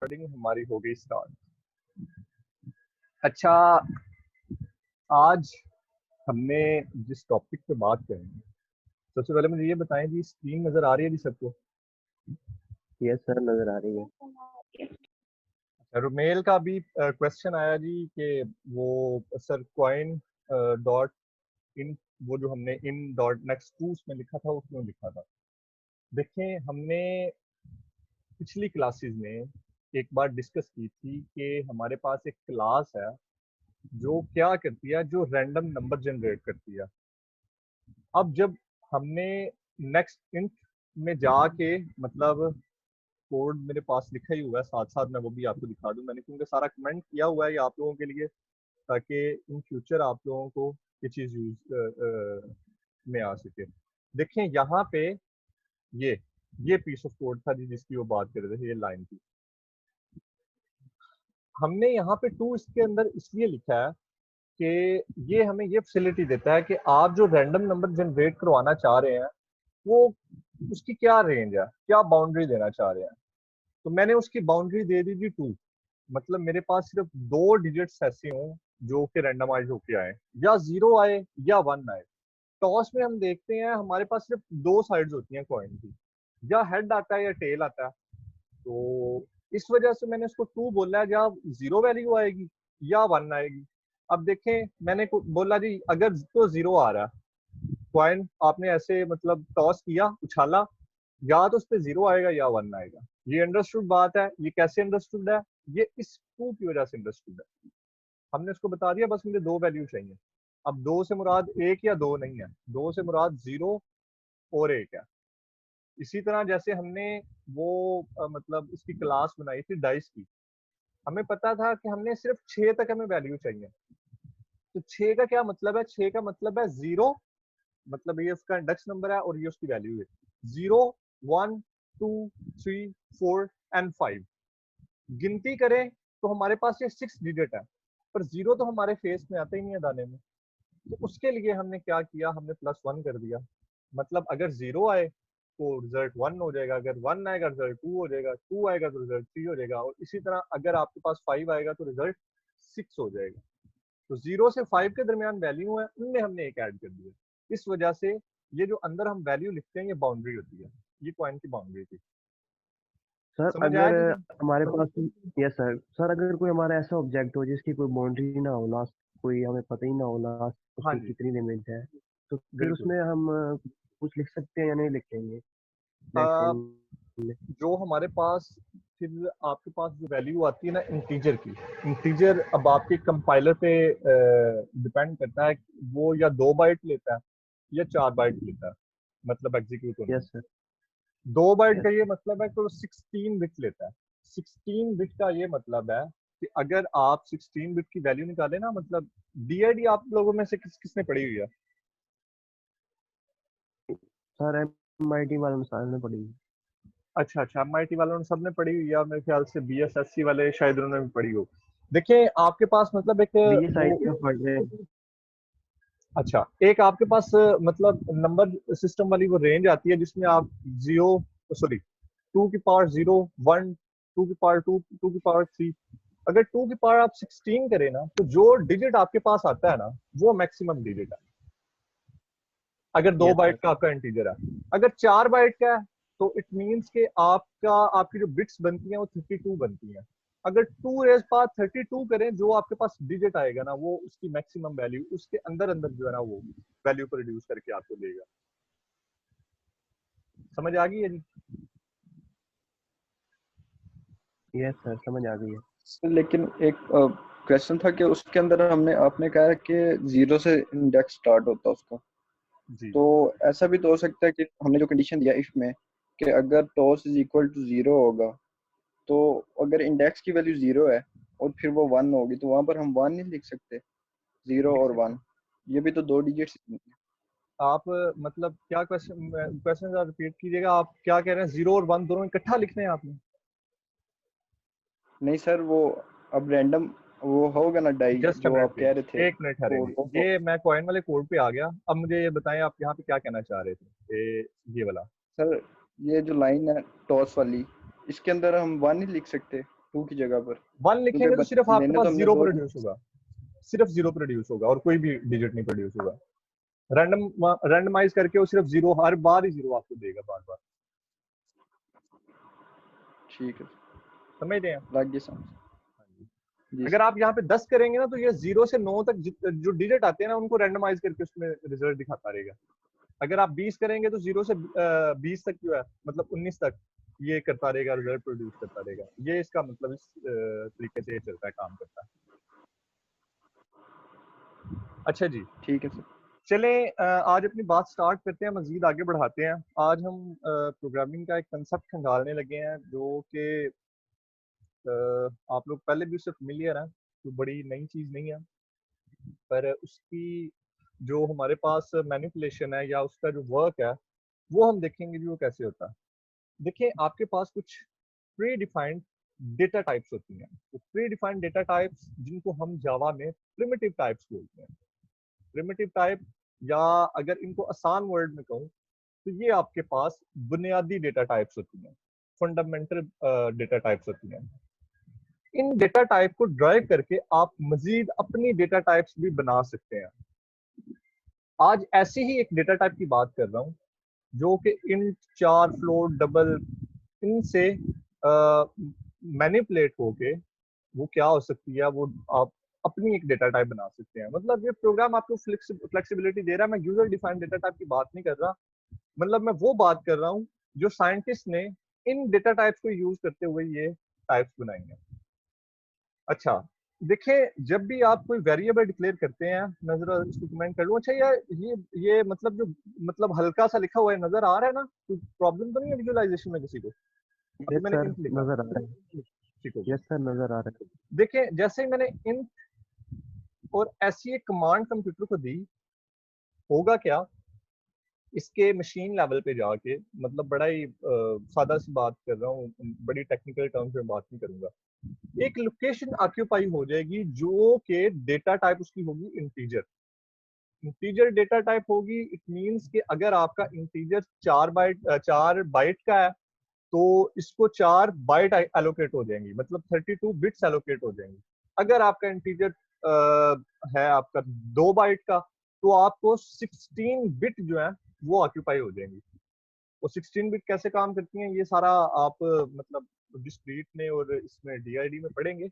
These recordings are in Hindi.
रिकॉर्डिंग हमारी हो गई स्टार्ट। अच्छा, आज हमने जिस टॉपिक पे बात करेंगे, सबसे पहले मुझे ये बताएं जी, स्क्रीन नजर आ रही है जी सबको? यस सर, नजर आ रही है। रुमेल का भी क्वेश्चन आया जी कि वो सर कॉइन डॉट इन, वो जो हमने इन डॉट नेक्स्ट टू उसमें लिखा था, वो क्यों लिखा था? देखें, हमने पिछली क्लासेस में एक बार डिस्कस की थी कि हमारे पास एक क्लास है जो क्या करती है, जो रैंडम नंबर जनरेट करती है। अब जब हमने नेक्स्ट इंट में जाके, मतलब कोड मेरे पास लिखा ही हुआ है, साथ साथ मैं वो भी आपको दिखा दूं, मैंने क्योंकि सारा कमेंट किया हुआ है ये आप लोगों के लिए, ताकि इन फ्यूचर आप लोगों को ये चीज़ यूज में आ सके। देखें यहाँ पे ये पीस ऑफ कोड था जी जिसकी वो बात कर रहे थे, ये लाइन थी। हमने यहाँ पे टू इसके अंदर इसलिए लिखा है कि ये हमें ये फैसिलिटी देता है कि आप जो रैंडम नंबर जनरेट करवाना चाह रहे हैं, वो उसकी क्या रेंज है, क्या बाउंड्री देना चाह रहे हैं। तो मैंने उसकी बाउंड्री दे दी थी टू, मतलब मेरे पास सिर्फ दो डिजिट्स ऐसे हों जो कि रैंडमाइज होके आए, या जीरो आए या वन आए। टॉस में हम देखते हैं हमारे पास सिर्फ दो साइड्स होती हैं कॉइन की, या हेड आता है या टेल आता है। तो इस वजह से मैंने उसको टू बोला है, या जीरो वैल्यू आएगी या वन आएगी। अब देखें, मैंने बोला जी अगर तो जीरो आ रहा है, कॉइन आपने ऐसे मतलब टॉस किया, उछाला, या तो उस पर जीरो आएगा या वन आएगा। ये अंडरस्टूड बात है। ये कैसे अंडरस्टूड है? ये इस टू की वजह से अंडरस्टूड है। हमने उसको बता दिया बस मुझे दो वैल्यू चाहिए। अब दो से मुराद एक या दो नहीं है, दो से मुराद जीरो और एक है। इसी तरह जैसे हमने वो मतलब इसकी क्लास बनाई थी डाइस की, हमें पता था कि हमने सिर्फ 6 तक हमें वैल्यू चाहिए। तो 6 का क्या मतलब है? 6 का मतलब है जीरो, मतलब ये उसका इंडेक्स नंबर है और ये उसकी वैल्यू है। Zero, one, two, three, four and five. गिनती करें तो हमारे पास ये 6 डिजिट है, पर जीरो तो हमारे फेस में आता ही नहीं है दाने में। तो उसके लिए हमने क्या किया, हमने प्लस वन कर दिया। मतलब अगर जीरो आए तो रिजल्ट वन हो जाएगा, अगर वन आएगा रिजल्ट टू हो जाएगा, टू आएगा तो रिजल्ट थ्री हो जाएगा, और इसी तरह अगर आपके पास फाइव आएगा तो रिजल्ट सिक्स हो जाएगा। तो जीरो से फाइव के दरमियान वैल्यू है, उनमें हमने एक ऐड कर दिया। इस वजह से ये जो अंदर हम वैल्यू लिखते हैं ये बाउंड्री होती है। ये कॉइन की बाउंड्री थी। सर समझ आया अगर जी? हमारे पास, यस सर सर, अगर कोई हमारा ऐसा ऑब्जेक्ट हो जिसकी कोई बाउंड्री ना हो, लास्ट कोई हमें पता ही ना हो लास्ट हाँ उसकी जी, कितनी लिमिट है, तो फिर बिल्कुल। उसमें हम कुछ लिख सकते हैं या नहीं लिखेंगे नेक्स्ट आ, टाइम में? जो हमारे पास फिर आपके पास जो वैल्यू आती है ना इंटीजर की, इंटीजर अब आपके कंपाइलर पे डिपेंड करता है कि वो या दो बाइट लेता है या चार बाइट लेता है, मतलब एग्जीक्यूट होने में। Yes sir. दो बाइट यस। का ये मतलब है कि वो 16 बिट लेता है। 16 बिट का ये मतलब है कि अगर आप 16 बिट की वैल्यू निकाले ना, मतलब डीआईडी आप लोगों में से किसने पढ़ी हुई है? सर MIT वाले मिसाल में पड़ी। अच्छा अच्छा, एमआईटी वालों ने सबने पढ़ी हुई है, और मेरे ख्याल से बीएसएससी वाले शायद उन्होंने भी पढ़ी हो। देखिए आपके पास मतलब एक BA वो, साइड का पढ़ रहे। अच्छा एक आपके पास मतलब नंबर सिस्टम वाली वो रेंज आती है जिसमें आप जीरो, सॉरी, टू की पावर जीरो, वन, टू की पावर टू, टू की पावर थ्री। अगर टू की पावर आप 16 करें ना, तो जो डिजिट आपके पास आता है ना, वो मैक्सिमम डिजिट है, अगर दो यस बाइट सर। का आपका इंटीजर है। अगर चार बाइट का है तो इट मीन्स के आपका आपकी जो बिट्स बनती हैं वो 32 बनती हैं। अगर टू रेज पास 32 करें, जो आपके पास डिजिट आएगा ना, वो उसकी मैक्सिमम वैल्यू उसके अंदर अंदर जो है ना, वो वैल्यू को रिड्यूस करके आपको देगा। समझ आ गई है जी? यस सर, समझ आ गई है। लेकिन एक क्वेश्चन था कि उसके अंदर हमने आपने कहा है कि जीरो से इंडेक्स स्टार्ट होता है उसका, जी। तो ऐसा भी तो हो सकता है कि हमने जो कंडीशन दिया इफ में कि अगर toss is equal to zero होगा, तो अगर इंडेक्स की वैल्यू जीरो है और फिर वो वन होगी, तो वहां पर हम वन नहीं लिख सकते? जीरो लिख और सकते वन, हैं। ये भी तो दो डिजिट्स। आप मतलब क्या क्वेश्चन क्वेश्चन रिपीट कीजिएगा, आप क्या कह रहे हैं? जीरो और वन दोनों इकट्ठा लिखने हैं आपने? नहीं सर, वो अब रैंडम वो होगा ना डाई जस्ट अ जो मिनट आप कह रहे प्लीज, थे एक मिनट ठहरेंगे। कोड, वो ये मैं कॉइन वाले कोड पे आ गया, अब मुझे ये बताएं आप यहाँ पे क्या कहना चाह रहे थे। ये वाला सर, ये जो लाइन है टॉस वाली, इसके अंदर हम वन ही लिख सकते? 2 की जगह पर, 1 लिखेंगे तो सिर्फ आपके लेने पास तो हमने 0 दो। प्रोड्यूस होगा, सिर्फ 0 प्रोड्यूस होगा और कोई भी डिजिट नहीं प्रोड्यूस होगा। रैंडमाइज करके वो सिर्फ 0 हर बार ही 0 आपको देगा बार बार। ठीक है, समझ रहे हैं? लग गया समझ। जी अगर सर। आप यहाँ पे 10 करेंगे ना तो ये 0 से 9 तक जो डिजिट आते हैं ना उनको रैंडमाइज करके उसमें रिजल्ट दिखाता रहेगा। अगर आप 20 करेंगे तो 0 से 20 तक जो है मतलब 19 तक ये करता रहेगा, रिजल्ट प्रोड्यूस करता रहेगा। ये इसका मतलब इस तरीके से ये चलता है, काम करता है। अच्छा जी, ठीक है सर। चलें आज अपनी बात स्टार्ट करते हैं, मजीद आगे बढ़ाते हैं। आज हम प्रोग्रामिंग का एक कंसेप्ट खंगालने लगे हैं जो कि आप लोग पहले भी उससे फेमिलियर हैं, तो बड़ी नई चीज़ नहीं है, पर उसकी जो हमारे पास मैनिपुलेशन है या उसका जो वर्क है वो हम देखेंगे जी वो कैसे होता है। देखिए आपके पास कुछ प्री डिफाइंड डेटा टाइप्स होती हैं, तो प्री डिफाइंड डेटा टाइप्स जिनको हम जावा में प्रिमिटिव टाइप्स बोलते हैं। प्रिमिटिव टाइप, या अगर इनको आसान वर्ड में कहूँ तो ये आपके पास बुनियादी डेटा टाइप्स होती हैं, फंडामेंटल डेटा टाइप्स होती हैं। इन डेटा टाइप को ड्राइव करके आप मजीद अपनी डेटा टाइप्स भी बना सकते हैं। आज ऐसी ही एक डेटा टाइप की बात कर रहा हूँ जो कि इंट, चार, फ्लोट, डबल, इनसे मैनिपुलेट होके वो क्या हो सकती है, वो आप अपनी एक डेटा टाइप बना सकते हैं। मतलब ये प्रोग्राम आपको फ्लेक्सिबिलिटी दे रहा है। मैं यूजर डिफाइंड डेटा टाइप की बात नहीं कर रहा, मतलब मैं वो बात कर रहा हूँ जो साइंटिस्ट ने इन डेटा टाइप्स को यूज करते हुए ये टाइप्स बनाई हैं। अच्छा, देखिए जब भी आप कोई वेरिएबल डिक्लेयर करते हैं, मैं जरा इसको कमेंट कर लूं। अच्छा यार, ये मतलब जो मतलब हल्का सा लिखा हुआ है नजर आ रहा है ना, कोई प्रॉब्लम तो नहीं है विजुअलाइजेशन में किसी को? अभी यस मैंने सर, इंट लिखा, नजर आ रहा है। ठीक हो गया। यस सर, नजर आ रहा है। देखिए जैसे ही मैंने इंट और ऐसी एक कमांड कंप्यूटर को दी, होगा क्या, इसके मशीन लेवल पे जाके, मतलब बड़ा ही सादा सी बात कर रहा हूँ, बड़ी टेक्निकल टर्म्स में बात नहीं करूंगा, एक लोकेशन ऑक्यूपाई हो जाएगी जो कि डेटा टाइप उसकी होगी इंटीजर। इंटीजर डेटा टाइप होगी, इट मींस कि अगर आपका इंटीजर 4 बाइट का है तो इसको 4 बाइट एलोकेट हो जाएंगी, मतलब 32 बिट्स एलोकेट हो जाएंगी। अगर आपका इंटीजर है आपका 2 बाइट का तो आपको 16 बिट जो है वो ऑक्यूपाई हो जाएंगी। वो 16 बिट कैसे काम करती हैं ये सारा आप मतलब डिस्क्रीट में और इसमें डीआईडी में पढ़ेंगे,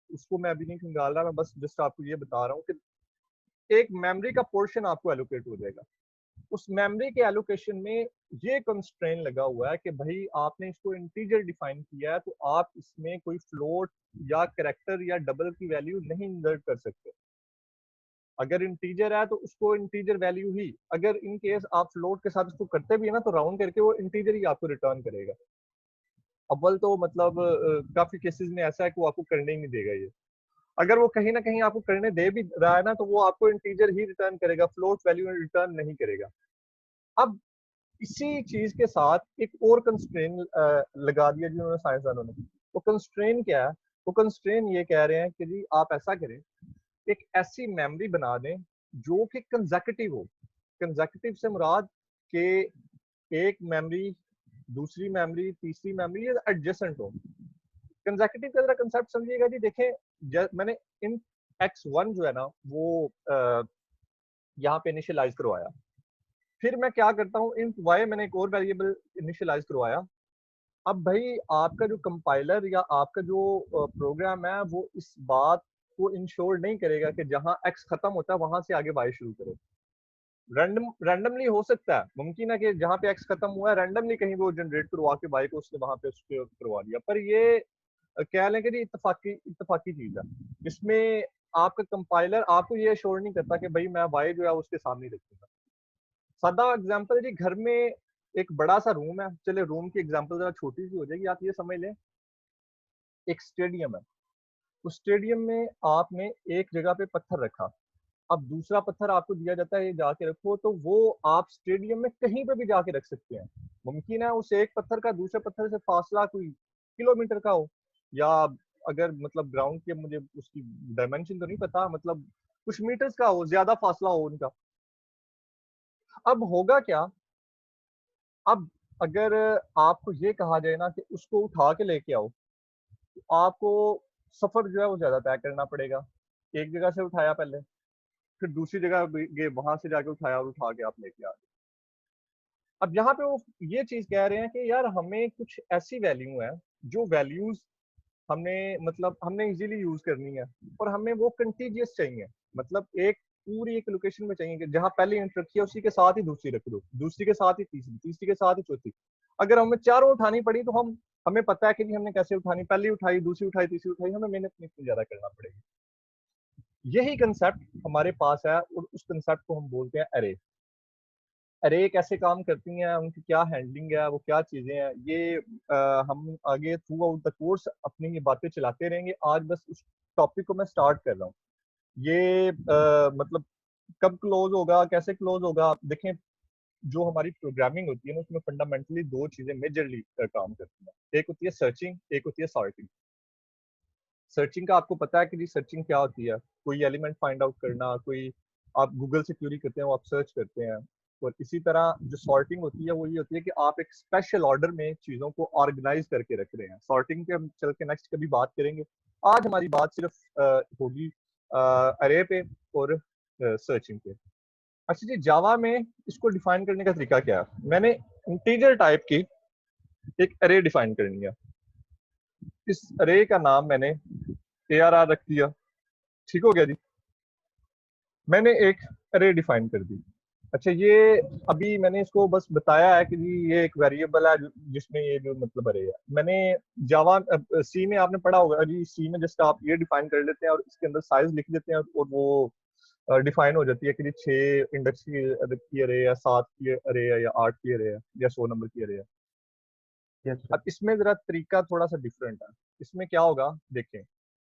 उसको मैं अभी नहीं खंगाल रहा। मैं बस जस्ट आपको ये बता रहा हूँ कि एक मेमोरी का पोर्शन आपको एलोकेट हो जाएगा। उस मेमोरी के एलोकेशन में ये कंस्ट्रेन लगा हुआ है कि भाई आपने इसको इंटीजर डिफाइन किया है तो आप इसमें कोई फ्लोट या कैरेक्टर या डबल की वैल्यू नहीं इंसर्ट कर सकते। अगर इंटीजर है तो उसको इंटीजर वैल्यू ही, अगर इन केस आप फ्लोट के साथ उसको करते भी है ना तो राउंड करके वो इंटीजर ही आपको रिटर्न करेगा। अव्वल तो मतलब काफी केसेस में ऐसा है कि वो आपको करने ही नहीं देगा ये। अगर वो कहीं ना कहीं आपको करने दे भी रहा है ना तो वो आपको इंटीजर ही रिटर्न करेगा, फ्लोट वैल्यू रिटर्न नहीं करेगा। अब इसी चीज के साथ एक और कंस्ट्रेन लगा दिया जिन्होंने साइंसदानों ने। वो कंस्ट्रेन क्या है? वो कंस्ट्रेन ये कह रहे हैं कि जी आप ऐसा करें, एक ऐसी मेमोरी बना दें जो कि कंसेक्यूटिव हो। कंसेक्यूटिव से मुराद के एक मेमोरी, दूसरी मेमोरी, तीसरी मेमोरी ये एडजेसेंट हो। कंसेक्यूटिव का जरा कंसेप्ट समझिएगा जी। देखें मैंने इन x1 जो है ना वो यहाँ पे इनिशियलाइज करवाया, फिर मैं क्या करता हूँ इन y मैंने एक और वेरिएबल इनिशियलाइज करवाया। अब भाई आपका जो कंपाइलर या आपका जो प्रोग्राम है वो इस बात को इंश्योर नहीं करेगा कि जहां x खत्म होता है वहां से आगे y शुरू करे। रैंडमली हो सकता है, मुमकिन है कि जहां पे x खत्म हुआ है रैंडमली कहीं वो जनरेट करवा के y को उसने वहां पे उसके करवा दिया, पर ये कह लें कि जी इत्तफाकी चीज है। इसमें आपका कंपाइलर आपको ये अश्योर नहीं करता कि भाई मैं y जो है उसके सामने रखूंगा। सादा एग्जांपल है जी, घर में एक बड़ा सा रूम है, चले रूम की एग्जांपल जरा छोटी सी हो जाएगी, आप ये समझ लें एक स्टेडियम है। उस स्टेडियम में आपने एक जगह पे पत्थर रखा, अब दूसरा पत्थर आपको दिया जाता है ये जाके रखो, तो वो आप स्टेडियम में कहीं पे भी जाके रख सकते हैं। मुमकिन है उस एक पत्थर का दूसरे पत्थर से फासला कोई किलोमीटर का हो, या अगर मतलब ग्राउंड के मुझे उसकी डायमेंशन तो नहीं पता, मतलब कुछ मीटर्स का हो, ज्यादा फासला हो उनका। अब होगा क्या, अब अगर आपको ये कहा जाए ना कि उसको उठा के लेके आओ, आपको सफर जो है वो ज्यादा तय करना पड़ेगा। एक जगह से उठाया पहले, फिर दूसरी जगह गए, वहां से जाके उठाया और उठा के आप लेके आ गए। अब यहाँ पे वो ये चीज कह रहे हैं कि यार हमें कुछ ऐसी वैल्यू है जो वैल्यूज हमने मतलब हमने इजीली यूज करनी है, और हमें वो कंटीजियस चाहिए। मतलब एक पूरी एक लोकेशन में चाहिए कि जहां पहले यूनिट रखी है उसी के साथ ही दूसरी रख दो, दूसरी के साथ ही तीसरी, तीसरी के साथ ही चौथी। अगर हमें चारों उठानी पड़ी तो हमें पता है कि जी हमने कैसे उठानी, पहली उठाई, दूसरी उठाई, तीसरी उठाई, हमें मेहनत नहीं इतनी ज्यादा करना पड़ेगी। यही कंसेप्ट हमारे पास है, और उस कंसेप्ट को हम बोलते हैं अरे। अरे कैसे काम करती हैं, उनकी क्या हैंडलिंग है, वो क्या चीजें हैं, ये हम आगे थ्रू आउट द कोर्स अपनी ये बातें चलाते रहेंगे। आज बस उस टॉपिक को मैं स्टार्ट कर रहा हूँ। ये मतलब कब क्लोज होगा, कैसे क्लोज होगा, आप देखें। जो हमारी प्रोग्रामिंग होती है ना, उसमें फंडामेंटली दो चीजें मेजरली काम करती हैं। एक होती है सर्चिंग, एक होती है सॉर्टिंग। सर्चिंग का आपको पता है कि जी सर्चिंग क्या होती है, कोई एलिमेंट फाइंड आउट करना, कोई आप गूगल से क्यूरी करते हैं, वो आप सर्च करते हैं। और इसी तरह जो सॉर्टिंग होती है वो ये होती है कि आप एक स्पेशल ऑर्डर में चीजों को ऑर्गेनाइज करके रख रहे हैं। सॉर्टिंग पे हम चल के नेक्स्ट कभी बात करेंगे। आज हमारी बात सिर्फ होगी अरे पे और सर्चिंग पे। अच्छा जी, जावा में इसको डिफाइन करने का तरीका क्या है? मैंने इंटीजर टाइप की एक अरे डिफाइन करनी है। इस अरे का नाम मैंने ARR रख दिया। ठीक हो गया जी, मैंने एक अरे डिफाइन कर दी। अच्छा, ये अभी मैंने इसको बस बताया है कि जी ये एक वेरिएबल है जिसमें ये जो मतलब अरे है। मैंने जावा सी में आपने पढ़ा होगा जी, सी में जस्ट आप ये डिफाइन कर लेते हैं और इसके अंदर साइज लिख देते हैं, और वो डिफाइन हो जाती है कि जी 6 इंडेक्स की अरे है, 7 की अरे है, या 8 की अरे है, या 100 नंबर की अरे है। Yes sir. अब इसमें जरा तरीका थोड़ा सा डिफरेंट है। इसमें क्या होगा, देखें।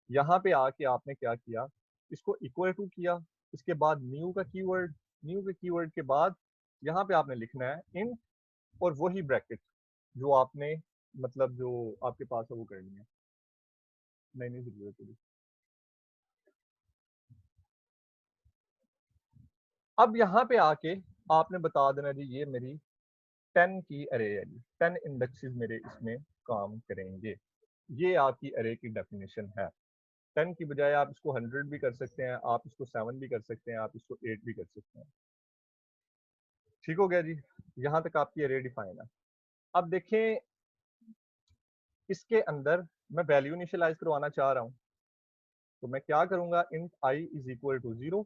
यहाँ पे आके आपने क्या किया, इसको इक्वल टू किया, इसके बाद न्यू का कीवर्ड, न्यू के कीवर्ड के बाद यहाँ पे आपने लिखना है इंट, और वही ब्रैकेट जो आपने मतलब जो आपके पास है वो करनी है। नहीं जरूरत है। अब यहाँ पे आके आपने बता देना जी ये मेरी 10 की अरे है जी, 10 इंडेक्सेस मेरे इसमें काम करेंगे। ये आपकी अरे की डेफिनेशन है। 10 की बजाय आप इसको 100 भी कर सकते हैं, आप इसको 7 भी कर सकते हैं, आप इसको 8 भी कर सकते हैं। ठीक हो गया जी, यहाँ तक आपकी अरे डिफाइन है। अब देखें, इसके अंदर मैं वैल्यू इनिशियलाइज करवाना चाह रहा हूँ, तो मैं क्या करूंगा, int I is equal to 0।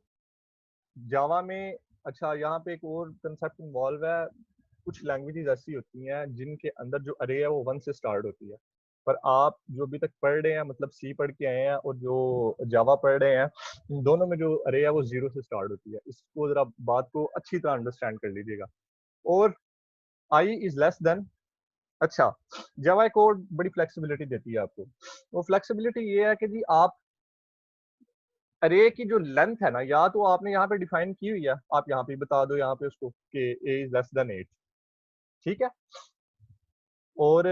Java में अच्छा यहाँ पे एक और कंसेप्ट इन्वॉल्व है। कुछ लैंग्वेजेस ऐसी होती हैं जिनके अंदर जो अरे है वो 1 से स्टार्ट होती है, पर आप जो अभी तक पढ़ रहे हैं, मतलब सी पढ़ के आए हैं और जो जावा पढ़ रहे हैं, इन दोनों में जो अरे है वो 0 से स्टार्ट होती है। इसको जरा बात को अच्छी तरह अंडरस्टैंड कर लीजिएगा। और आई इज लेस देन, अच्छा, जावा एक और बड़ी फ्लेक्सिबिलिटी देती है आपको। वो फ्लेक्सिबिलिटी ये है कि जी आप अरे की जो लेंथ है ना, या तो आपने यहाँ पे डिफाइन की हुई है, आप यहाँ पे बता दो यहाँ पे उसको कि ए इज लेस देन 8। ठीक है, और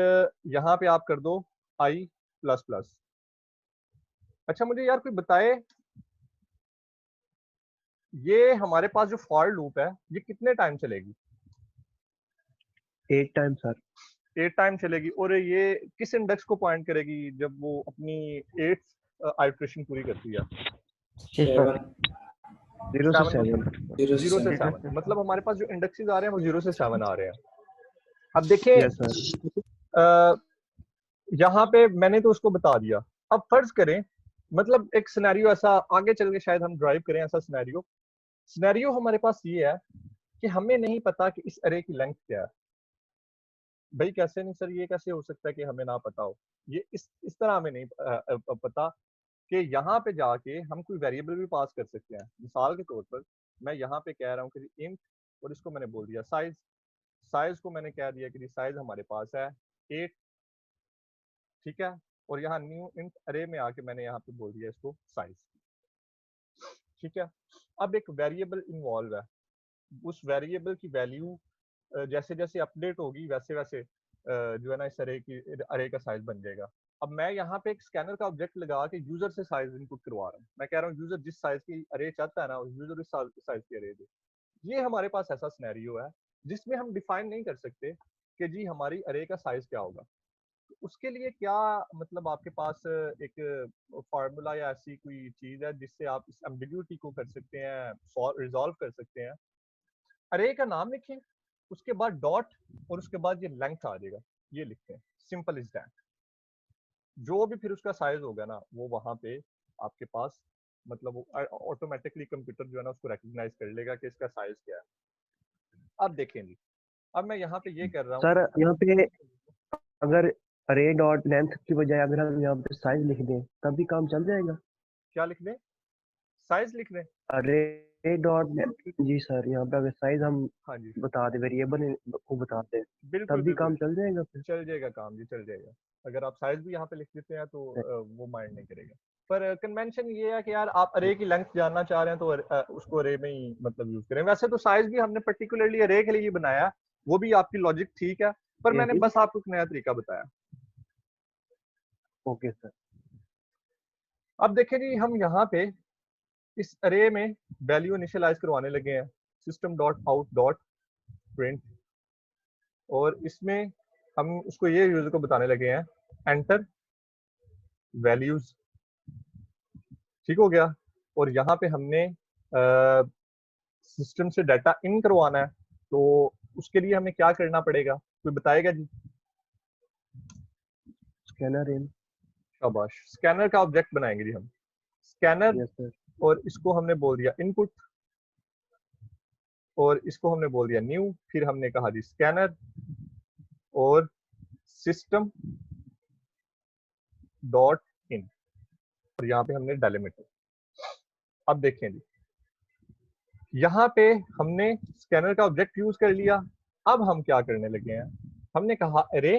यहाँ पे आप कर दो आई प्लस प्लस। अच्छा मुझे यार कोई बताए, ये हमारे पास जो फॉर लूप है ये कितने टाइम चलेगी? 8 टाइम सर। 8 टाइम चलेगी, और ये किस इंडेक्स को पॉइंट करेगी जब वो अपनी 8th आइटरेशन पूरी करती है? 7 0 से 7 7। 0 से 7, मतलब हमारे पास जो इंडेक्सेस आ रहे हैं वो 0 से 7 आ रहे हैं। अब देखें, यस सर। यहाँ पे मैंने तो उसको बता दिया। अब फर्ज करें, मतलब एक सिनेरियो ऐसा आगे चल के शायद हम ड्राइव करें, ऐसा सिनेरियो। सिनेरियो हमारे पास ये है कि हमें नहीं पता कि इस अरे की लेंथ क्या है। भाई कैसे नहीं सर, ये कैसे हो सकता है कि हमें ना पता हो? ये इस तरह हमें नहीं पता कि यहाँ पे जाके हम कोई वेरिएबल भी पास कर सकते हैं। मिसाल के तौर पर मैं यहाँ पे कह रहा हूँ कि इंट, और इसको मैंने बोल दिया साइज। साइज को मैंने कह दिया कि साइज हमारे पास है 8। ठीक है, और यहाँ न्यू इंट अरे में आके मैंने यहाँ पे बोल दिया इसको साइज। ठीक है, अब एक वेरिएबल इन्वॉल्व है, उस वेरिएबल की वैल्यू जैसे जैसे अपडेट होगी वैसे वैसे जो है ना इस अरे का साइज बन जाएगा। अब मैं यहाँ पे एक स्कैनर का ऑब्जेक्ट लगा के यूजर से साइज इनपुट करवा रहा हूँ। मैं कह रहा हूँ यूजर जिस साइज की अरे चाहता है ना, यूजर इस साइज की अरे दे। ये हमारे पास ऐसा सिनेरियो है जिसमें हम डिफाइन नहीं कर सकते कि जी हमारी अरे का साइज क्या होगा। उसके लिए क्या मतलब आपके पास एक फार्मूला या ऐसी कोई चीज है जिससे आप इस एम्बिग्यूटी को कर सकते हैं, रिजॉल्व कर सकते हैं? अरे का नाम लिखें, उसके बाद डॉट, और उसके बाद ये लेंथ आ जाएगा, ये लिखते हैं, सिंपल इज दैट। जो भी फिर उसका साइज होगा ना वो वहां पे आपके पास मतलब वो ऑटोमेटिकली कंप्यूटर जो है ना उसको रिकॉग्नाइज कर लेगा कि इसका साइज क्या है। अब देखें जी, अब मैं यहाँ पे ये कर रहा हूँ, सर यहाँ पे अगर अरे डॉट लेंथ की बजाय अगर हम यहाँ पे साइज लिख दें तब भी काम चल जाएगा? क्या लिख दें? साइज लिख दें? अरे डॉट लेंथ, जी सर, यहाँ पे अगर साइज हम हाँ जी, बता दें, वेरिएबल को बता दें, बिल्कुल तब भी बिल्कुल, काम चल जाएगा फिर? चल जाएगा काम जी, चल जाएगा। अगर आप साइज भी यहाँ पे लिख देते हैं तो वो माइंड नहीं करेगा। पर कन्वेंशन ये है कि यार आप अरे की लेंथ जानना चाह रहे हैं तो उसको अरे में ही मतलब यूज करें। वैसे तो साइज भी हमने पर्टिकुलरली अरे के लिए ही बनाया है, वो भी आपकी लॉजिक ठीक है, पर मैंने यस। बस आपको एक नया तरीका बताया। Okay sir. अब देखें जी, हम यहाँ पे इस अरे में वैल्यू इनिशियलाइज करवाने लगे हैं, system dot out dot print, और इसमें हम उसको ये यूजर को बताने लगे हैं एंटर वैल्यूज। ठीक हो गया। और यहाँ पे हमने सिस्टम से डाटा इन करवाना है, तो उसके लिए हमें क्या करना पड़ेगा, कोई बताएगा जी? स्कैनर इन। शाबाश, स्कैनर का ऑब्जेक्ट बनाएंगे जी हम, स्कैनर। Yes sir. और इसको हमने बोल दिया इनपुट, और इसको हमने बोल दिया न्यू, फिर हमने कहा जी स्कैनर और सिस्टम डॉट इन, और यहाँ पे हमने डेलिमिटर। अब देखें जी, यहाँ पे हमने स्कैनर का ऑब्जेक्ट यूज कर लिया। अब हम क्या करने लगे हैं, हमने कहा अरे,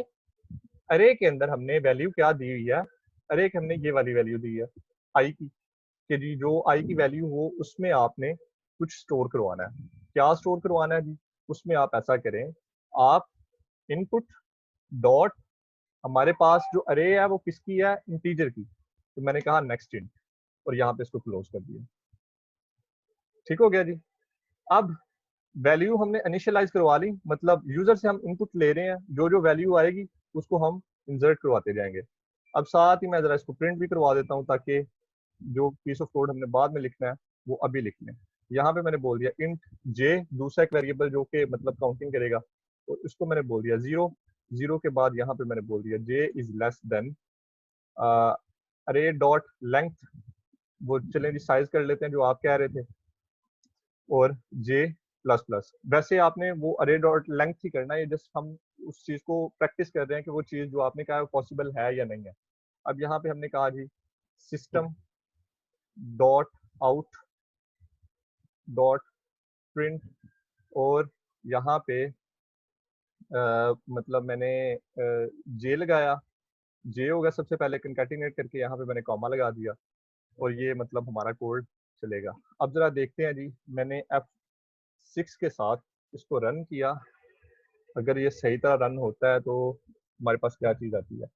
अरे के अंदर हमने वैल्यू क्या दी हुई है, अरे के हमने ये वाली वैल्यू दी है आई की, कि जी जो आई की वैल्यू हो उसमें आपने कुछ स्टोर करवाना है। क्या स्टोर करवाना है जी? उसमें आप ऐसा करें, आप इनपुट डॉट, हमारे पास जो अरे है वो किसकी है, इंटीजर की, तो मैंने कहा नेक्स्ट इंट, और यहाँ पे इसको क्लोज कर दिया। ठीक हो गया जी। अब वैल्यू हमने इनिशियलाइज करवा ली, मतलब यूजर से हम इनपुट ले रहे हैं, जो जो वैल्यू आएगी उसको हम इंसर्ट करवाते जाएंगे। अब साथ ही मैं जरा इसको प्रिंट भी करवा देता हूँ ताकि जो पीस ऑफ कोड हमने बाद में लिखना है वो अभी लिख लें। यहाँ पे मैंने बोल दिया इंट जे, दूसरा एक वेरिएबल जो कि मतलब काउंटिंग करेगा, तो इसको मैंने बोल दिया जीरो। जीरो के बाद यहाँ पे मैंने बोल दिया जे इज लेस देन अरे डॉट लेंथ, वो चलें जी साइज कर लेते हैं जो आप कह रहे थे, और जे प्लस प्लस। वैसे आपने वो अरे डॉट लेंथ ही करना है, जस्ट हम उस चीज को प्रैक्टिस कर रहे हैं कि वो चीज जो आपने कहा है पॉसिबल है या नहीं है। अब यहाँ पे हमने कहा जी system dot out dot print, और यहाँ पे मतलब मैंने जे लगाया, जे होगा सबसे पहले कंकैटिनेट करके, यहाँ पे मैंने कॉमा लगा दिया, और ये मतलब हमारा कोड चलेगा। अब जरा देखते हैं जी, मैंने F6 के साथ इसको रन किया, अगर ये सही तरह रन होता है तो हमारे पास क्या चीज आती है।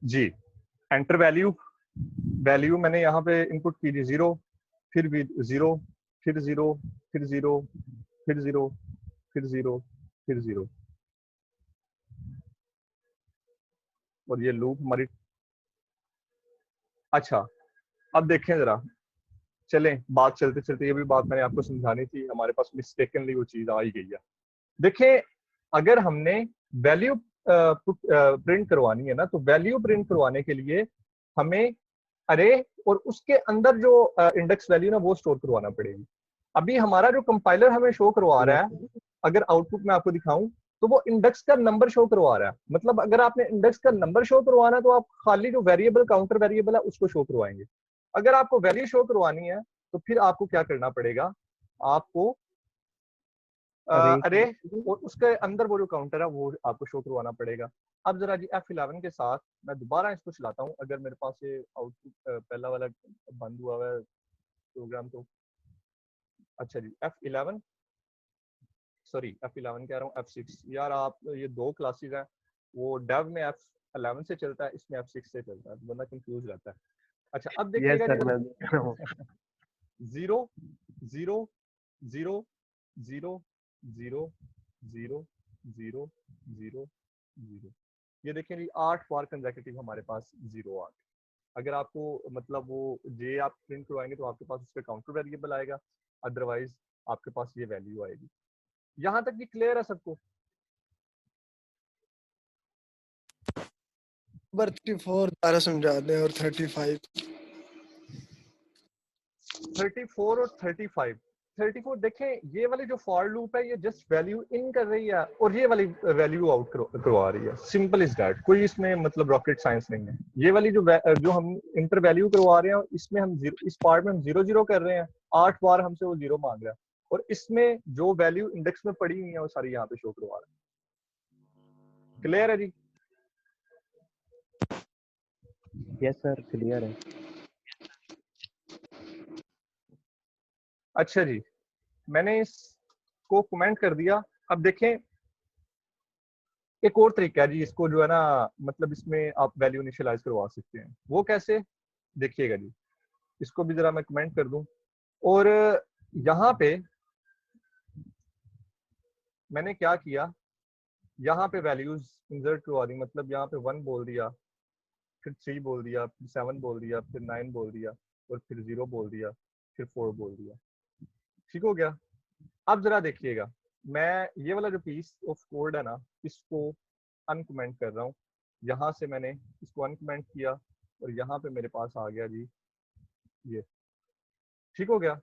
जी, एंटर वैल्यू, वैल्यू मैंने यहाँ पे इनपुट की थी जीरो, फिर भी जीरो, फिर जीरो, फिर जीरो, फिर जीरो, फिर जीरो, फिर जीरो, और ये लूप हमारी। अच्छा, अब देखें जरा, चलें बात चलते चलते, ये भी बात मैंने आपको समझानी थी, हमारे पास मिस्टेकनली वो चीज आ ही गई है। देखें, अगर हमने वैल्यू प्रिंट करवानी है ना, तो वैल्यू प्रिंट करवाने के लिए हमें अरे और उसके अंदर जो इंडेक्स वैल्यू ना वो स्टोर करवाना पड़ेगी। अभी हमारा जो कंपाइलर हमें शो करवा रहा यस है, अगर आउटपुट में आपको दिखाऊं, तो वो इंडेक्स का नंबर शो करवा रहा है। मतलब अगर आपने इंडेक्स का नंबर शो करवाना है तो आप खाली जो वेरिएबल काउंटर वेरिएबल है उसको शो करवाएंगे। अगर आपको वैल्यू शो करवानी है तो फिर आपको क्या करना पड़ेगा, आपको अरे अरे और उसके अंदर वो जो काउंटर है वो आपको शो करवाना पड़ेगा। अब जरा जी F11 के साथ मैं दोबारा इसको चलाता हूँ, अगर मेरे पास ये आउटपुट पहला वाला बंद हुआ हुआ है प्रोग्राम तो। अच्छा जी, F11, सॉरी F11 कह रहा हूँ, F6 यार, आप ये दो क्लासेस हैं, वो डेव में F11 से चलता है, इसमें F6 से चलता है, तो बंदा कंफ्यूज रहता है। अच्छा अब यस देखिएगा सर, जी, मैं देख रहा हूँ। 0 0 0 0 0 0 0 0 0, ये देखें जी 8 बार कंसेक्यूटिव हमारे पास 0 आ गए। अगर आपको मतलब वो जे आप प्रिंट करवाएंगे तो आपके पास उसका काउंटर वेरिएबल आएगा, अदरवाइज आपके पास ये वैल्यू आएगी। यहाँ तक ये क्लियर है सबको? नंबर 34 दोबारा समझा दें और 35। 34 और 35, 34 देखें ये वाली जो फॉर लूप है ये जस्ट वैल्यू इन कर रही है और ये वाली वैल्यू आउट करवा रही है, सिंपल इज दैट, कोई इसमें मतलब रॉकेट साइंस नहीं है। ये वाली जो हम इंटर वैल्यू करवा रहे हैं इसमें हम इस पार्ट में हम 0 0 कर रहे हैं, 8 बार हमसे वो 0 मांग रहा है, और इसमें जो वैल्यू इंडेक्स में पड़ी हुई है वो सारी यहाँ पे शो करवा रहा है। क्लियर है जी? यस सर, क्लियर है। अच्छा जी, मैंने इसको कमेंट कर दिया। अब देखें एक और तरीका है जी इसको जो है ना, मतलब इसमें आप वैल्यू इनिशियलाइज करवा सकते हैं। वो कैसे, देखिएगा जी, इसको भी जरा मैं कमेंट कर दूं। और यहाँ पे मैंने क्या किया, यहाँ पे वैल्यूज इंसर्ट करवा दी, मतलब यहाँ पे 1 बोल दिया, फिर 3 बोल दिया, फिर 7 बोल दिया, फिर 9 बोल दिया, और फिर 0 बोल दिया, फिर 4 बोल दिया। ठीक हो गया? अब जरा देखिएगा, मैं ये वाला जो पीस ऑफ कोड है ना इसको अनकमेंट कर रहा हूँ। यहाँ से मैंने इसको अनकमेंट किया और यहाँ पे मेरे पास आ गया जी ये। ठीक हो गया?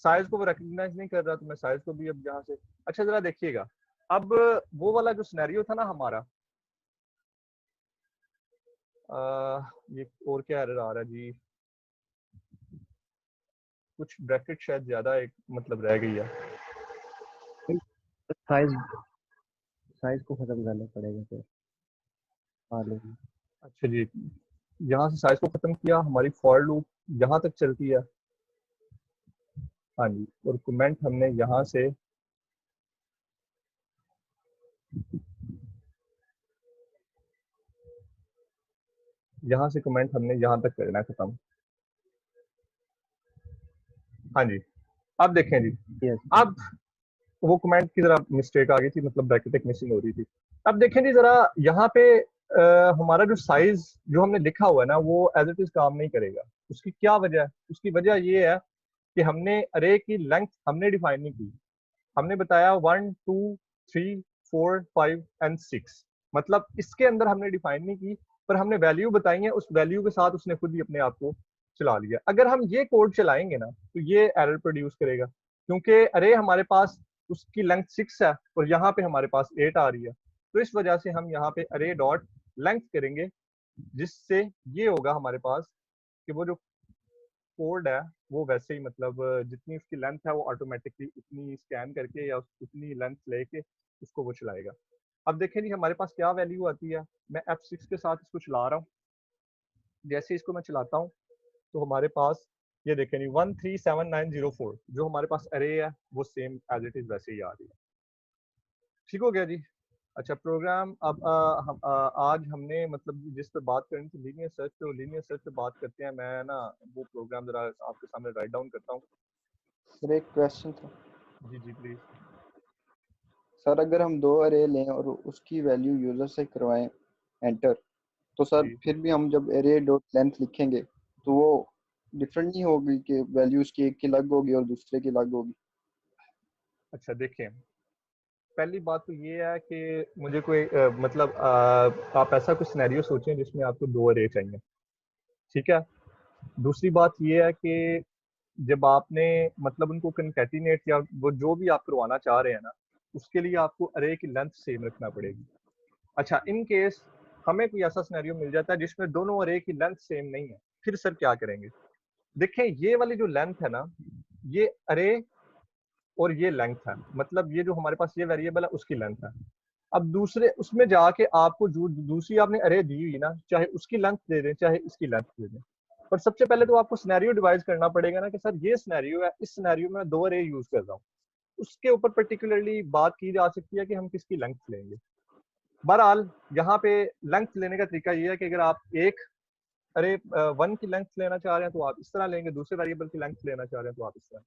साइज को वो रिकॉग्नाइज नहीं कर रहा तो मैं साइज को भी अब यहाँ से, अच्छा जरा देखिएगा, अब वो वाला जो सिनेरियो था ना हमारा, ये और क्या एरर आ रहा है जी, कुछ ब्रैकेट शायद ज्यादा एक मतलब रह गई है। साइज साइज को खत्म करना पड़ेगा फिर। हाँ लेकिन अच्छा जी, यहाँ से साइज को खत्म किया, हमारी फॉर लूप यहाँ तक चलती है। हाँ जी, और कमेंट हमने यहाँ से कमेंट हमने यहाँ तक करना है खत्म। हाँ जी, अब देखें जी, यस अब वो कमेंट की जरा मिस्टेक आ गई थी, मतलब ब्रैकेट एक मिसिंग हो रही थी। अब देखें जी जरा यहाँ पे हमारा जो साइज जो हमने लिखा हुआ है ना वो एज इट इज काम नहीं करेगा। उसकी क्या वजह है? उसकी वजह ये है कि हमने अरे की लेंथ हमने डिफाइन नहीं की। हमने बताया 1 2 3 4 5 एंड 6, मतलब इसके अंदर हमने डिफाइन नहीं की, पर हमने वैल्यू बताई है, उस वैल्यू के साथ उसने खुद ही अपने आप को चला लिया। अगर हम ये कोड चलाएंगे ना तो ये एरर प्रोड्यूस करेगा, क्योंकि अरे हमारे पास उसकी लेंथ 6 है और यहाँ पे हमारे पास 8 आ रही है। तो इस वजह से हम यहाँ पे अरे डॉट लेंथ करेंगे, जिससे ये होगा हमारे पास कि वो जो कोड है वो वैसे ही मतलब जितनी उसकी लेंथ है वो ऑटोमेटिकली उतनी स्कैन करके या उतनी लेंथ लेके उसको वो चलाएगा। अब देखें जी हमारे पास क्या वैल्यू आती है, मैं F6 के साथ इसको चला रहा हूँ। जैसे इसको मैं चलाता हूँ तो हमारे पास ये देखें जी 137904 जो हमारे पास अरे है वो सेम एज इट इज वैसे ही आ रही है। ठीक हो गया जी? अच्छा प्रोग्राम अब आज हमने मतलब जिस पे बात करनी थी लीनियर सर्च पे, लीनियर सर्च पे बात करते हैं। मैं ना वो प्रोग्राम जरा आपके सामने राइट डाउन करता हूँ। सर एक क्वेश्चन था जी जी प्लीज। सर, अगर हम 2 अरे लें और उसकी वैल्यू यूजर से करवाएं एंटर, तो सर जी फिर भी हम जब अरे डॉट लेंथ लिखेंगे तो वो डिफरेंट नहीं होगी कि वैल्यू उसकी एक की अलग होगी और दूसरे की अलग होगी? अच्छा देखें, पहली बात तो ये है कि मुझे कोई मतलब आप ऐसा कुछ सिनेरियो सोचें जिसमें आपको 2 अरे चाहिए। ठीक है? दूसरी बात ये है कि जब आपने मतलब उनको कंकैटिनेट या वो जो भी आप करवाना चाह रहे हैं ना उसके लिए आपको अरे की लेंथ सेम रखना पड़ेगी। अच्छा इन केस हमें कोई ऐसा सिनेरियो मिल जाता है जिसमें दोनों अरे की लेंथ सेम नहीं है, फिर सर क्या करेंगे? देखें ये वाली जो लेंथ है ना ये अरे और ये लेंथ है, मतलब ये जो हमारे पास ये वेरिएबल है उसकी लेंथ है। अब दूसरे उसमें जाके आपको जो दूसरी आपने अरे दी हुई ना चाहे उसकी लेंथ दे दें चाहे इसकी लेंथ दे दें, पर सबसे पहले तो आपको सिनेरियो डिवाइस करना पड़ेगा ना कि सर ये सिनेरियो है, इस सिनेरियो में 2 अरे यूज कर रहा हूँ, उसके ऊपर पर्टिकुलरली बात की जा सकती है कि हम किसकी लेंथ लेंगे। बहरहाल यहाँ पे लेंथ लेने का तरीका ये है कि अगर आप एक अरे 1 की लेंथ लेना चाह रहे हैं तो आप इस तरह लेंगे, दूसरे वेरिएबल की लेंथ लेना चाह रहे हैं तो आप इस तरह।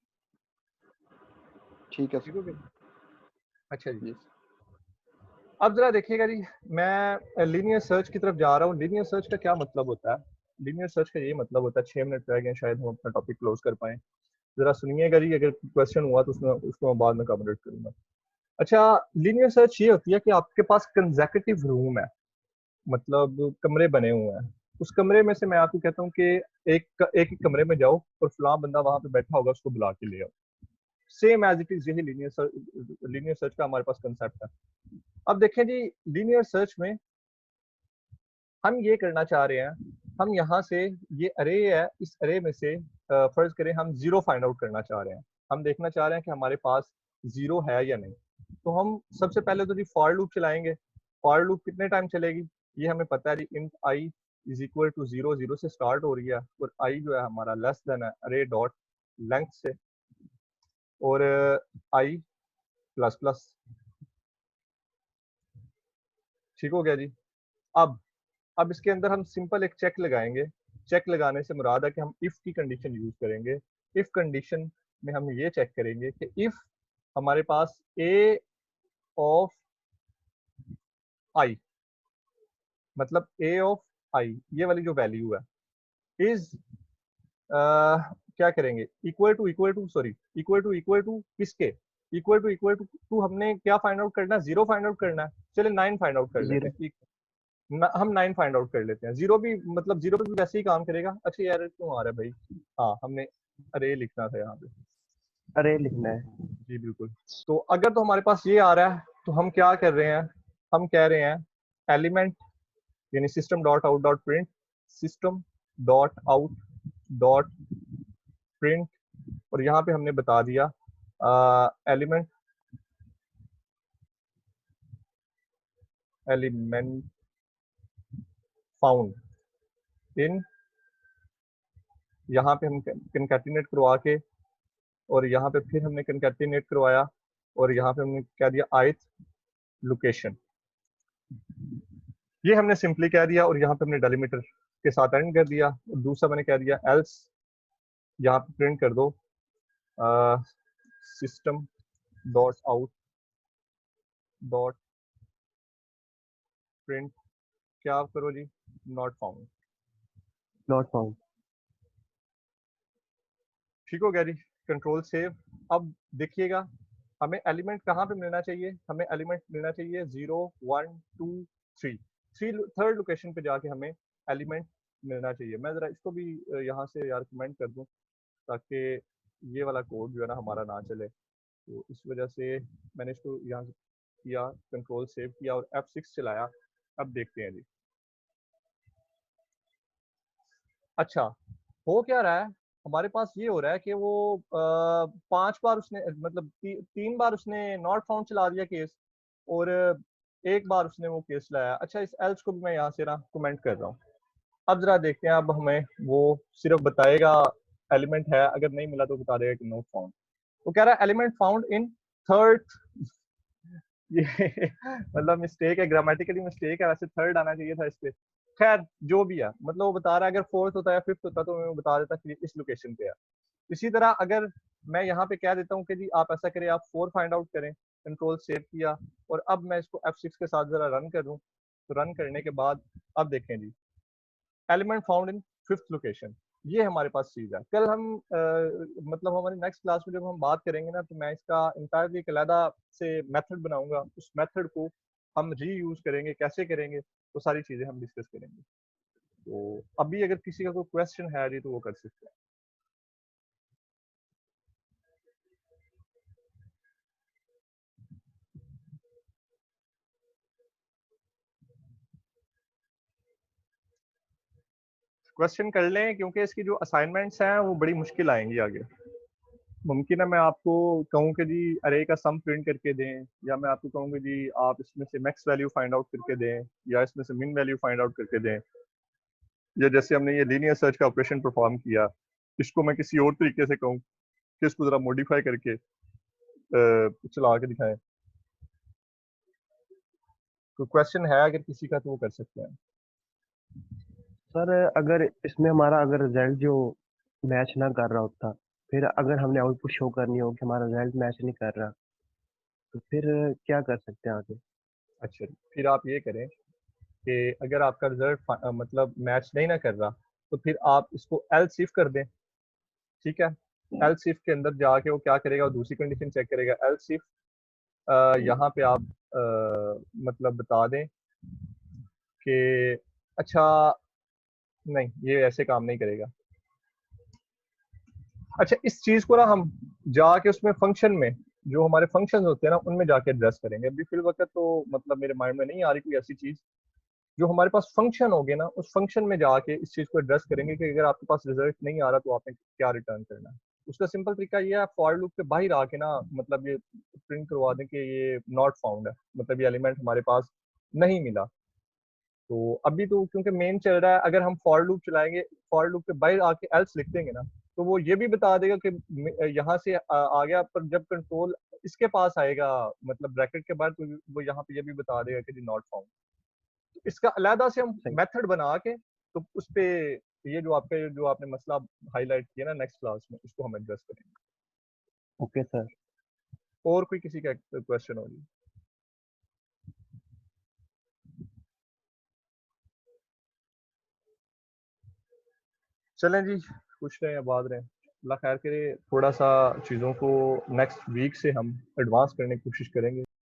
ठीक है ठीक हो गया? अच्छा जी। जी। अब जरा देखिएगा जी, मैं लीनियर सर्च की तरफ जा रहा हूँ। लीनियर सर्च का क्या मतलब होता है? लीनियर सर्च का ये मतलब होता है, 6 मिनट रह गए, शायद हम अपना टॉपिक क्लोज कर पाए। जरा सुनिएगा जी, अगर क्वेश्चन हुआ तो उसको मैं बाद में कवर करूंगा। अच्छा, लीनियर सर्च ये होती है कि आपके पास कंसेक्यूटिव रूम है, मतलब कमरे बने हुए हैं। उस कमरे में से मैं आपको कहता हूँ कि एक एक ही कमरे में जाओ और फलां बंदा वहां पे बैठा होगा, उसको बुला के ले आओ। सेम एज इट इज, यही लीनियर सर्च का हमारे पास कंसेप्ट है। अब देखें जी, लीनियर सर्च में हम ये करना चाह रहे हैं, हम यहाँ से ये अरे है, इस अरे में से फर्ज करें हम जीरो फाइंड आउट करना चाह रहे हैं। हम देखना चाह रहे हैं कि हमारे पास जीरो है या नहीं। तो हम सबसे पहले तो जी फॉर लूप चलाएंगे। फॉर लूप कितने टाइम चलेगी ये हमें पता है जी, int I is equal to zero, zero से स्टार्ट हो रही है और आई जो है हमारा लेस देन है अरे डॉट लेंथ से, और आई प्लस प्लस। ठीक हो गया जी। अब इसके अंदर हम सिंपल एक चेक लगाएंगे। चेक लगाने से मुराद है कि हम इफ की कंडीशन यूज करेंगे। इफ कंडीशन में हम ये चेक करेंगे कि इफ हमारे पास ए ऑफ आई, मतलब ए ऑफ आई ये वाली जो वैल्यू है इज क्या करेंगे, इक्वल टू किसके, इक्वल टू हमने क्या फाइंड आउट करना है, जीरो फाइंड आउट करना है। चले 9 फाइंड आउट कर लेते जीरो। हैं। हम 9 फाइंड आउट कर लेते हैं। जीरो भी मतलब जीरो पे भी वैसे ही काम करेगा। अच्छा यार क्यों आ रहा है भाई? हाँ, हमने अरे लिखना था यहाँ पे। अरे लिखना है। जी बिल्कुल। तो अगर तो हमारे पास ये आ रहा है तो हम क्या कर रहे हैं, हम कह रहे हैं एलिमेंट यानी system dot out dot print, system dot out dot print, और यहाँ पे हमने बता दिया एलिमेंट एलिमेंट फाउंड इन, यहाँ पे हम कंकैटिनेट करवा के, और यहाँ पे फिर हमने कंकैटिनेट करवाया, और यहाँ पे हमने कह दिया ith लोकेशन। ये हमने सिंपली कह दिया, और यहाँ पे हमने डेलीमीटर के साथ एंड कर दिया। और दूसरा मैंने कह दिया एल्स, यहाँ पे प्रिंट कर दो system dot out dot print, क्या करो जी, नॉट फाउंड। Not found. ठीक हो गया जी। Control save. अब देखिएगा हमें एलिमेंट कहाँ पे मिलना चाहिए, हमें एलिमेंट मिलना चाहिए 0 1 2 3, थर्ड लोकेशन पे जाके हमें एलिमेंट मिलना चाहिए। मैं जरा इसको भी यहाँ से यार कमेंट कर दूं ताकि ये वाला कोड जो है ना हमारा ना चले। तो इस वजह से मैंने इसको यहाँ से किया, कंट्रोल सेव किया और F6 चलाया। अब देखते हैं जी। अच्छा, हो क्या रहा है, हमारे पास ये हो रहा है कि वो 5 बार उसने मतलब 3 बार उसने नॉट फाउंड चला दिया केस, और एक बार उसने वो केस लाया। अच्छा, इस एल्स को भी मैं यहाँ से ना कमेंट कर रहा हूँ। अब जरा देखते हैं, अब हमें वो सिर्फ बताएगा एलिमेंट है, अगर नहीं मिला तो बता देगा कि नो फाउंड। वो कह रहा है एलिमेंट फाउंड इन थर्ड। ये मतलब मिस्टेक है, ग्रामेटिकली मिस्टेक है, वैसे थर्ड आना चाहिए था इस पे। खैर जो भी है, मतलब वो बता रहा है अगर फोर्थ होता है फिफ्थ होता तो मैं बता देता कि इस लोकेशन पे है। इसी तरह अगर मैं यहाँ पे कह देता हूँ कि जी आप ऐसा करें, आप 4 फाइंड आउट करें, कंट्रोल सेव किया, और अब मैं इसको F6 के साथ जरा रन करूँ, तो रन करने के बाद अब देखें जी, element found in fifth location, ये हमारे पास चीज है। कल हम मतलब हमारी नेक्स्ट क्लास में जब हम बात करेंगे ना, तो मैं इसका इंटायरली एक अलहदा से मेथड बनाऊंगा, उस मेथड को हम री यूज करेंगे, कैसे करेंगे वो सारी चीजें हम डिस्कस करेंगे। तो अभी अगर किसी का कोई क्वेश्चन है जी तो वो कर सकते हैं। क्वेश्चन कर लें, क्योंकि इसकी जो असाइनमेंट्स हैं वो बड़ी मुश्किल आएंगी आगे। मुमकिन है मैं आपको कहूँ कि जी अरे का सम प्रिंट करके दें, या मैं आपको कहूँ कि जी आप इसमें से मैक्स वैल्यू फाइंड आउट करके दें, या इसमें से मिन वैल्यू फाइंड आउट करके दें, या जैसे हमने ये लीनियर सर्च का ऑपरेशन परफॉर्म किया, इसको मैं किसी और तरीके से कहूँ कि इसको जरा मॉडिफाई करके चला के दिखाएं। तो क्वेश्चन है अगर किसी का तो वो कर सकते हैं। सर अगर इसमें हमारा अगर रिजल्ट जो मैच ना कर रहा होता, फिर अगर हमने आउटपुट शो करनी हो कि हमारा रिजल्ट मैच नहीं कर रहा, तो फिर क्या कर सकते हैं आगे? अच्छा, फिर आप ये करें कि अगर आपका रिजल्ट मतलब मैच नहीं ना कर रहा, तो फिर आप इसको एल्स इफ कर दें। ठीक है, एल्स इफ के अंदर जाके वो क्या करेगा, वो दूसरी कंडीशन चेक करेगा। एल्स इफ यहाँ पे आप मतलब बता दें कि अच्छा नहीं, ये ऐसे काम नहीं करेगा। अच्छा, इस चीज को ना हम जाके उसमें फंक्शन में, जो हमारे फंक्शंस होते हैं ना, उनमें जाके एड्रेस करेंगे। अभी फिल वक्त तो मतलब मेरे माइंड में नहीं आ रही कोई ऐसी चीज। जो हमारे पास फंक्शन होगे ना, उस फंक्शन में जाके इस चीज को एड्रेस करेंगे कि अगर आपके पास रिजल्ट नहीं आ रहा तो आपने क्या रिटर्न करना है। उसका सिंपल तरीका ये है, फॉर लूप के बाहर आके ना मतलब ये प्रिंट करवा दें कि ये नॉट फाउंड है, मतलब ये एलिमेंट हमारे पास नहीं मिला। तो अभी तो क्योंकि मेन चल रहा है, अगर हम फॉर लूप चलाएंगे, फॉर लूप के बाहर आके एल्स लिख देंगे ना, तो वो ये भी बता देगा कि यहाँ से आ गया, पर जब कंट्रोल इसके पास आएगा मतलब ब्रैकेट के बाहर, तो वो यहाँ पे ये भी बता देगा कि नॉट फाउंड। तो इसका अलहदा से हम सही। मेथड बना के, तो उस पे ये जो आपका जो आपने मसला हाईलाइट किया ना नेक्स्ट क्लास में, उसको हम एड्रेस करेंगे। Okay sir. और कोई किसी का क्वेश्चन हो जी? चलें जी, कुछ रहे या बाद रहे, अल्लाह खैर करे। थोड़ा सा चीज़ों को नेक्स्ट वीक से हम एडवांस करने की कोशिश करेंगे।